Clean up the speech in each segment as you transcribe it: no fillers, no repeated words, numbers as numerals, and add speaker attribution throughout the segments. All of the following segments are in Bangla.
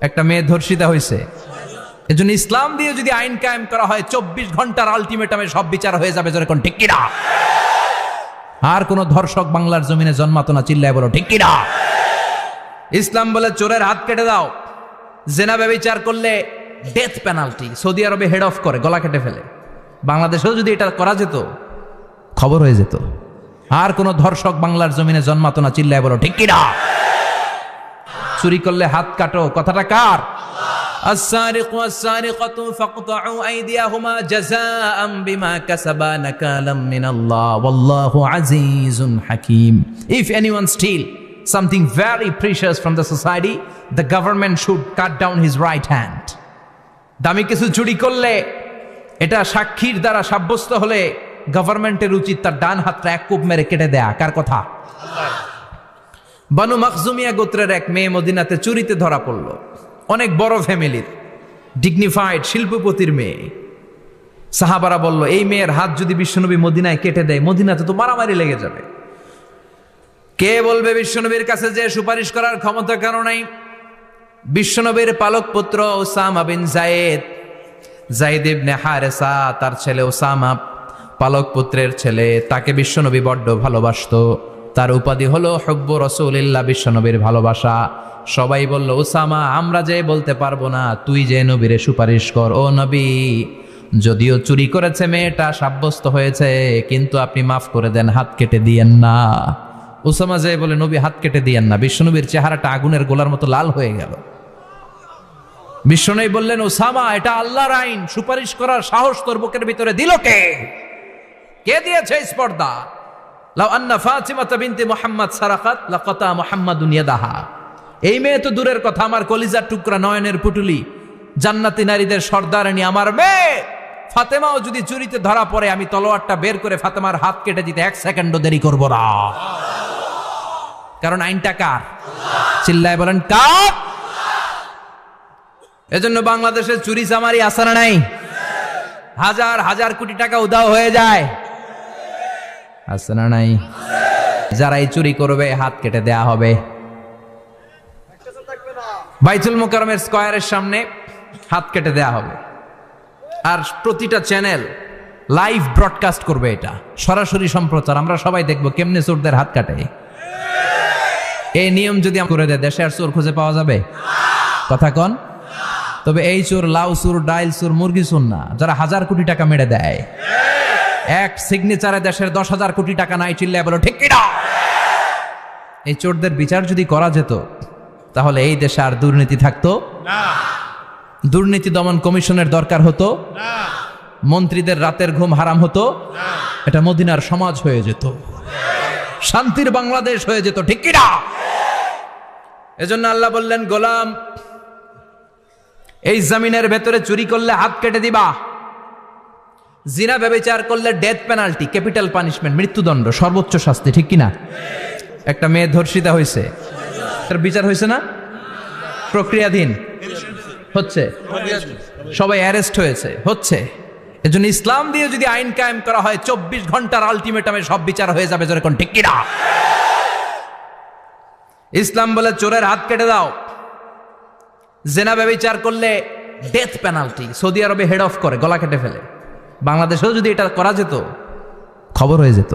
Speaker 1: একটা মেয়ে ধর্ষিতা হয়েছে, এজন্য ইসলাম দিয়ে যদি আইন কায়েম করা হয় 24 ঘন্টার আলটিমেটামে সব বিচার হয়ে যাবে, যেরকম ঠিক কিনা? আর কোন ধর্ষক বাংলার জমিনে জন্মাতো না, চিল্লায় বলো ঠিক কিনা? ইসলাম বলে চোরের হাত কেটে দাও, জেনা ব্যভিচার করলে ডেথ পেনাল্টি। সৌদি আরবে হেড অফ করে, গলা কেটে ফেলে। বাংলাদেশেও যদি এটা করা যেত, খবর হয়ে যেত। আর কোন ধর্ষক বাংলার জমিনে জন্মাতো না, চিল্লায় বলো ঠিক কিনা? চুরি করলে হাত কাটো, কথাটা কার? السارق والسارقة فاقطعوا أيديهما جزاء بما كسبا نكالا من الله والله عزيز حكيم. If anyone steal something very precious from the society, the government should cut down his right hand. দামি কিছু চুরি করলে, এটা সাক্ষীর দ্বারা সাব্যস্ত হলে গভর্নমেন্টের উচিত তার ডান হাতটা এক কোপ মেরে কেটে দেয়া। কার কথা? বানু মাখজুমিয়া গোত্রের এক মেয়ে মদিনাতে চুরিতে ধরা পড়ল। অনেক বড় ফ্যামিলির, ডিগনিফাইড শিল্পপতির মেয়ে। সাহাবারা বলল, এই মেয়ের হাত যদি বিশ্বনবী মদিনায় কেটে দেয়, মদিনাতে তো মারামারি লেগে যাবে। কে বলবে বিশ্বনবীর কাছে যে সুপারিশ করার ক্ষমতা কারো নাই? বিশ্বনবীর পালক পুত্র উসামা বিন যায়েদ, যায়েদ ইবনে হারেসা, তার ছেলে উসামা পালক পুত্রের ছেলে, তাকে বিশ্বনবী বড্ড ভালোবাসতো। তার উপাধি হলো হুব্বু রাসূলিল্লাহ, বিশ্বনবীর ভালোবাসা। সবাই বলল, উসামা, আমরা যে বলতে পারবো না, তুই যে নবীরে সুপারিশ কর। ও নবী, যদিও চুরি করেছে মেয়েটা, সাব্যস্ত হয়েছে, কিন্তু আপনি মাফ করে দেন, হাত কেটে দিয়েন না। উসামা যে বলে, নবী হাত কেটে দিয়েন না। বিশ্বনবীর চেহারাটা আগুনের গোলার মতো লাল হয়ে গেল। বিশ্বনবী বললেন, উসামা, এটা আল্লাহর আইন, সুপারিশ করার সাহস তোর বুকের ভিতরে দিল কে? কে দিয়েছে স্পর্ধা? লাউ আন্না ফাতিমাতা বিনতে মুহাম্মদ সারাকাত লাকাতা মুহাম্মাদুন ইয়াদাহা। এই মেয়ে তো দূরের কথা, আমার কলিজার টুকরা, নয়নের পুটুলি, জান্নাতি নারীদের সর্দারানী আমার মেয়ে ফাতেমাও যদি চুরিতে ধরা পড়ে, আমি তলোয়ারটা বের করে ফাতেমার হাত কেটে দিতে 1 সেকেন্ডও দেরি করব না। কারণ আইনটা কার? চিল্লায় বলেন কার? এজন্য বাংলাদেশে চুরি চামারি আসার নাই, হাজার হাজার কোটি টাকা উধাও হয়ে যায়, আছে না নাই? যারাই চুরি করবে হাত কেটে দেয়া হবে। বাইতুল মুকাররমের স্কয়ারের সামনে হাত কেটে দেয়া হবে। আর প্রতিটা চ্যানেল লাইভ ব্রডকাস্ট করবে, এটা সরাসরি সম্প্রচার। আমরা সবাই দেখবো কেমনে চোরদের হাত কাটে। এই নিয়ম যদি করে দেয়, দেশে আর চোর খুঁজে পাওয়া যাবে? কথা কন। তবে এই চোর লাউ চোর, ডাইল চোর, মুরগি চোর না, যারা 1000 কোটি টাকা মেরে দেয়। এক সিগনেচারে দেশের 10,000 কোটি টাকা নাই, চিল্লায় বলো ঠিক কিনা? এই চোরদের বিচার যদি করা যেত, তাহলে এই দেশে আর দুর্নীতি থাকতো না। দুর্নীতি দমন কমিশনের দরকার হতো না। মন্ত্রীদের রাতের ঘুম হারাম হতো না। এটা মদিনার সমাজ হয়ে যেত, শান্তির বাংলাদেশ হয়ে যেত, ঠিক কিনা? এজন্য আল্লাহ বললেন, গোলাম, এই জমিনের ভেতরে চুরি করলে হাত কেটে দিবা, জিনা ব্যভিচার করলে ডেথ পেনাল্টি, ক্যাপিটাল পানিশমেন্ট, মৃত্যুদণ্ড, সর্বোচ্চ শাস্তি, ঠিক কিনা? একটা মেয়ে ধর্ষিতা হয়েছে, তার বিচার হয়েছে না? প্রক্রিয়াধীন হচ্ছে, সবাই অ্যারেস্ট হচ্ছে। এজন্য ইসলাম দিয়ে যদি আইন কায়েম করা হয়, 24 ঘন্টার আলটিমেটামে সব বিচার হয়ে যাবে, যেরকম ঠিক কিনা? ইসলাম বলে চোরের হাত কেটে দাও, জেনা ব্যভিচার করলে ডেথ পেনাল্টি। সৌদি আরবে হেড অফ করে, গলা কেটে ফেলে। বাংলাদেশেও যদি এটা করা যেত, খবর হয়ে যেত।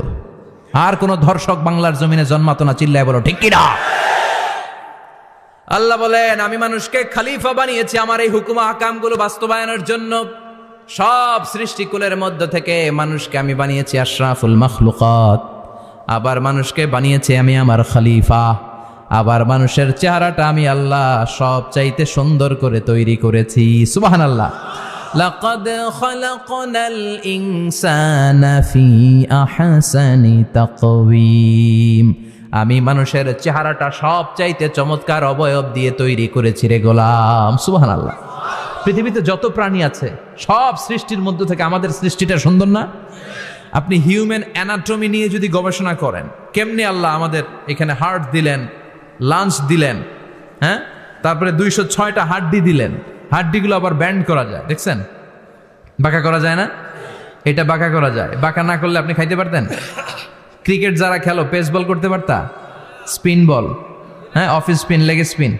Speaker 1: আর কোন ধর্ষক বাংলার জমিনে জন্মাতো না, চিল্লায় বলো ঠিক কিনা? আল্লাহ বলেন, আমি মানুষকে খলিফা বানিয়েছি আমার এই হুকুম আহকামগুলো বাস্তবায়নের জন্য। সব সৃষ্টিকুলের মধ্য থেকে মানুষকে আমি বানিয়েছি আশরাফুল মাখলুকাত। আবার মানুষকে বানিয়েছি আমি আমার খলিফা। আবার মানুষের চেহারাটা আমি আল্লাহ সব চাইতে সুন্দর করে তৈরি করেছি। সুবহানাল্লাহ। লাকাদ খালাকনাল ইনসানা ফি আহসানি তাকওয়িম। আমি মানুষের চেহারাটা সব চাইতে চমৎকার অবয়ব দিয়ে তৈরি করেছি রে গোলাম। সুবহানাল্লাহ। পৃথিবীতে যত প্রাণী আছে, সব সৃষ্টির মধ্য থেকে আমাদের সৃষ্টিটা সুন্দর না? আপনি হিউম্যান অ্যানাটমি নিয়ে যদি গবেষণা করেন, কেমনে আল্লাহ আমাদের এখানে হার্ট দিলেন, লাঞ্চ দিলেন, হ্যাঁ, তারপরে 206টা হাড্ডি দিলেন। হাড্ডিগুলো আবার ব্যান্ড করা যায়, দেখছেন? বাঁকা করা যায় না? এটা বাঁকা করা যায়। বাঁকা না করলে আপনি খাইতে পারতেন? ক্রিকেট যারা খেলো, পেস বল করতে পারতা? স্পিন বল, হ্যাঁ, অফ স্পিন, লেগ স্পিন,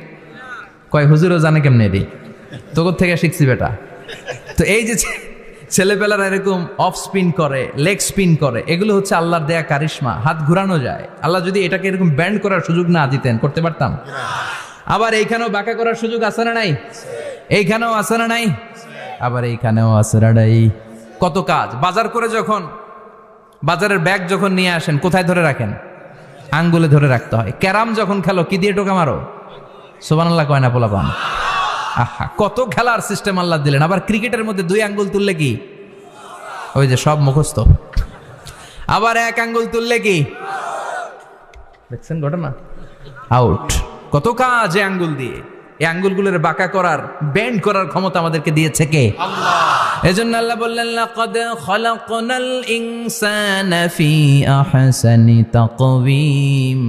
Speaker 1: কয় হুজুরও জানে কেমনে রে, তোর থেকে শিখছি বেটা। তো এই যে ছেলেপেলারা এরকম অফ স্পিন করে, লেগ স্পিন করে, এগুলো হচ্ছে আল্লাহর দেয়া কারিশমা। হাত ঘুরানো যায়। আল্লাহ যদি এটাকে এরকম ব্যান্ড করার সুযোগ না দিতেন, করতে পারতাম? আবার এইখানেও বাঁকা করার সুযোগ আছে না নাই? এইখানেও আছে না নাই? আবার এইখানেও আছে না নাই? কত কাজ। বাজার করে যখন বাজারের ব্যাগ যখন নিয়ে আসেন, কোথায় ধরে রাখেন? আঙ্গুলে ধরে রাখতে হয়। ক্যারাম যখন খেলো, কি দিয়ে টোকা মারো? সুবহানাল্লাহ কয় না পোলাপান? আহা, কত খেলার সিস্টেম আল্লাহ দিলেন। আবার ক্রিকেটের মধ্যে 2 আঙ্গুল তুললে কি? ওই যে সব মুখস্থ। আবার 1 আঙ্গুল তুললে কি? দেখছেন ঘটনা? আউট। কত কাজ এই আঙ্গুল দিয়ে। এই আঙ্গুলগুলোর বাঁকা করার, বেন্ড করার ক্ষমতা আমাদেরকে দিয়েছে কে? আল্লাহ। এজন্য আল্লাহ বললেন, লাকাদ খালাকনাল ইনসানা ফি আহসানি তাকওয়িম।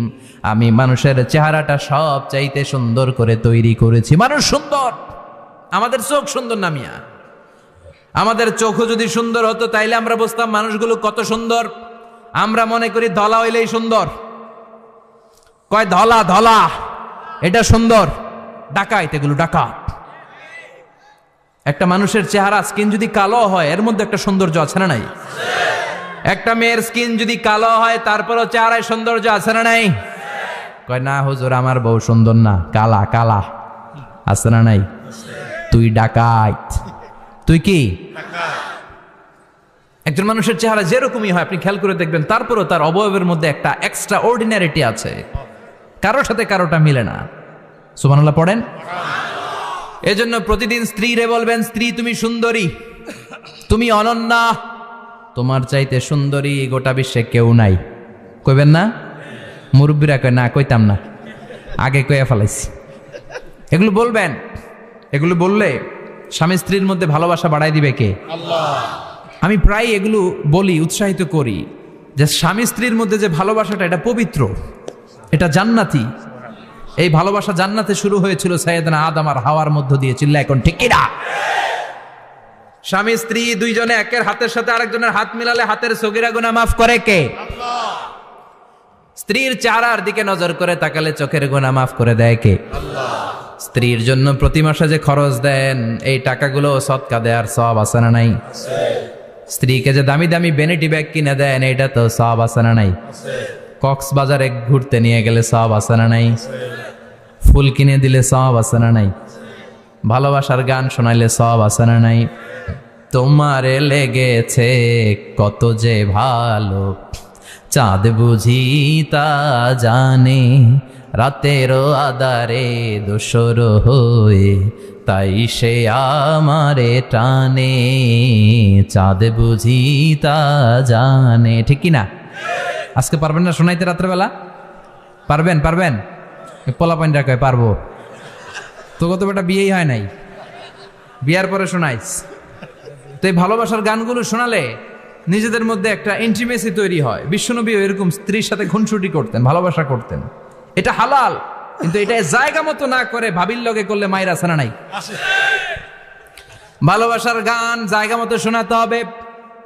Speaker 1: আমি মানুষের চেহারাটা সব চাইতে সুন্দর করে তৈরি করেছি। মানুষ সুন্দর, আমাদের চোখ সুন্দর না মিয়া? আমাদের চোখও যদি সুন্দর হতো তাইলে আমরা বুঝতাম মানুষগুলো কত সুন্দর। আমরা মনে করি ধলা হইলেই সুন্দর। কয় ধলা ধলা, এটা সুন্দর। ডাকাইত, এগুলো ডাকাত। একটা মানুষের চেহারা স্কিন যদি কালো হয়, এর মধ্যে একটা সৌন্দর্য আছে না নাই? একটা মেয়ের স্কিন যদি কালো হয়, তারপরও চেহারায় সৌন্দর্য আছে না নাই? কয় না হুজুর, আমার বউ সুন্দর না, কালা কালা। আছে না নাই? তুই ডাকাইত। তুই কি? একজন মানুষের চেহারা যেরকমই হয় আপনি খেয়াল করে দেখবেন, তারপরও তার অবয়বের মধ্যে একটা এক্সট্রা অর্ডিনারিটি আছে। কারোর সাথে কারোটা মিলে না। সুবহানাল্লাহ পড়েন। এজন্য প্রতিদিন স্ত্রীরে বলবেন, স্ত্রী তুমি সুন্দরী, তুমি অনন্যা, তোমার চাইতে সুন্দরী গোটা বিশ্বে কেউ নাই। কইবেন না? মুরব্বীরা কয় না, কইতাম না, আগে কইয়া ফেলাইছি। এগুলো বলবেন। এগুলো বললে স্বামী স্ত্রীর মধ্যে ভালোবাসা বাড়াই দিবে কে? আল্লাহ। আমি প্রায় এগুলো বলি, উৎসাহিত করি যে স্বামী স্ত্রীর মধ্যে যে ভালোবাসাটা, এটা পবিত্র, এটা জান্নাতি। এই ভালোবাসা জান্নাতে শুরু হয়েছিল সাইয়েদনা আদম আর হাওয়ার মধ্য দিয়ে। চিল্লা এখন ঠিক কি না? স্বামী স্ত্রী দুইজনে একের হাতের সাথে আরেকজনের হাত মিলালে হাতের সগীরা গুনাহ মাফ করে কে? আল্লাহ। স্ত্রীর চেহারার দিকে নজর করে তাকালে চোখের গুনাহ মাফ করে দেয় কে? আল্লাহ। স্ত্রীর জন্য প্রতি মাসে যে খরচ দেন, এই টাকাগুলো সদকা দেওয়ার সওয়াব আছে না নাই? স্ত্রীকে যে দামি দামি ভ্যানিটি ব্যাগ কিনে দেন, এটা তো সওয়াব আছে না নাই? কক্সবাজারে ঘুরতে নিয়ে গেলে সওয়াব আছে না নাই? ফুল কিনে দিলে সওয়াব আছে না নাই? ভালোবাসার গান শোনাইলে সওয়াব আছে না নাই? তোমারে লেগেছে কত যে ভালো, চাঁদ বুঝি তা জানে, রাতেরও আধারে দোসর হয়ে তাই সে আমারে টানে, চাঁদ বুঝি তা জানে। ঠিক কি না? আজকে পারবেন না শোনাইতে রাত্রেবেলা? পারবেন? পারবেন? পোলাপাইনরা কয় পারবো। তো কত বেটা বিয়েই হয় নাই, বিয়ার পরে শোনাইস। তো এই ভালোবাসার গানগুলো শোনালে নিজেদের মধ্যে একটা ইন্টিমেসি তৈরি হয়। বিশ্বনবী এরকম স্ত্রীর সাথে খুনসুটি করতেন, ভালোবাসা করতেন। এটা হালাল, কিন্তু এটা জায়গা মতো না করে ভাবির লগে করলে মায়ের আছে না নাই? ভালোবাসার গান জায়গা মতো শোনাতে হবে।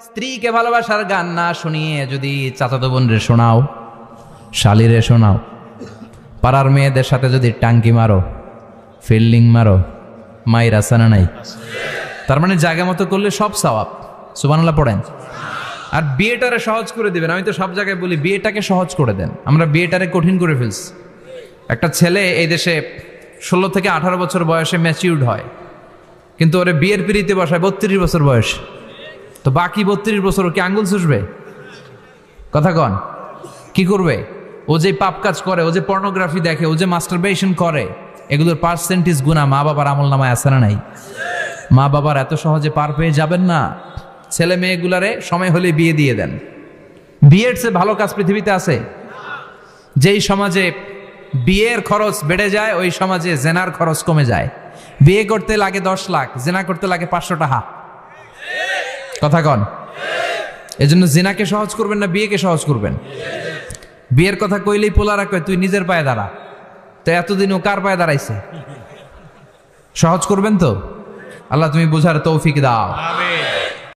Speaker 1: স্ত্রীকে ভালোবাসার গান না শুনিয়ে যদি চাচাতো বোনরে শোনাও, শালিরে শোনাও, পাড়ার মেয়েদের সাথে যদি টাঙ্কি মারো, ফিল্ডিং মারো, মায়ের আছে না নাই? তার মানে জায়গা মতো করলে সব সওয়াব। সুবহানাল্লাহ পড়েন। আর বিয়েটারে সহজ করে দিবেন। আমি তো সব জায়গায় বলি বিয়েটাকে সহজ করে দেন। আমরা বিয়েটারে কঠিন করে ফেলছি। একটা ছেলে এই দেশে 16 থেকে 18 বছর বয়সে ম্যাচিউরড হয়, কিন্তু ওরে বিয়ের পিড়িতে বসায় 32 বছর বয়স। তো বাকি 32 বছর কি আঙ্গুল চুষবে? কথা কন, কি করবে? ও যে পাপ কাজ করে, ও যে পর্নোগ্রাফি দেখে, ও যে মাস্টারবেশন করে, এগুলোর পার্সেন্টেজ গুণা মা বাবার আমল নামায় আছে না নাই? মা বাবার এত সহজে পার পেয়ে যাবেন না। ছেলে মেয়েগুলারে সময় হলে বিয়ে দিয়ে দেন। বিয়ের চেয়ে ভালো কাজ পৃথিবীতে আছে? যেই সমাজে বিয়ের খরচ বেড়ে যায়, ওই সমাজে জেনার খরচ কমে যায়। বিয়ে করতে লাগে 10 লাখ, জেনা করতে লাগে 500 টাকা। কথা কন। এজন্য জেনাকে সহজ করবেন না, বিয়েকে সহজ করবেন? বিয়ের কথা কইলেই পোলারা কয় তুই নিজের পায়ে দাঁড়া। তো এতদিন ও কার পায়ে দাঁড়াইছে? সহজ করবেন তো? আল্লাহ তুমি বুঝার তৌফিক দাও। আমিন।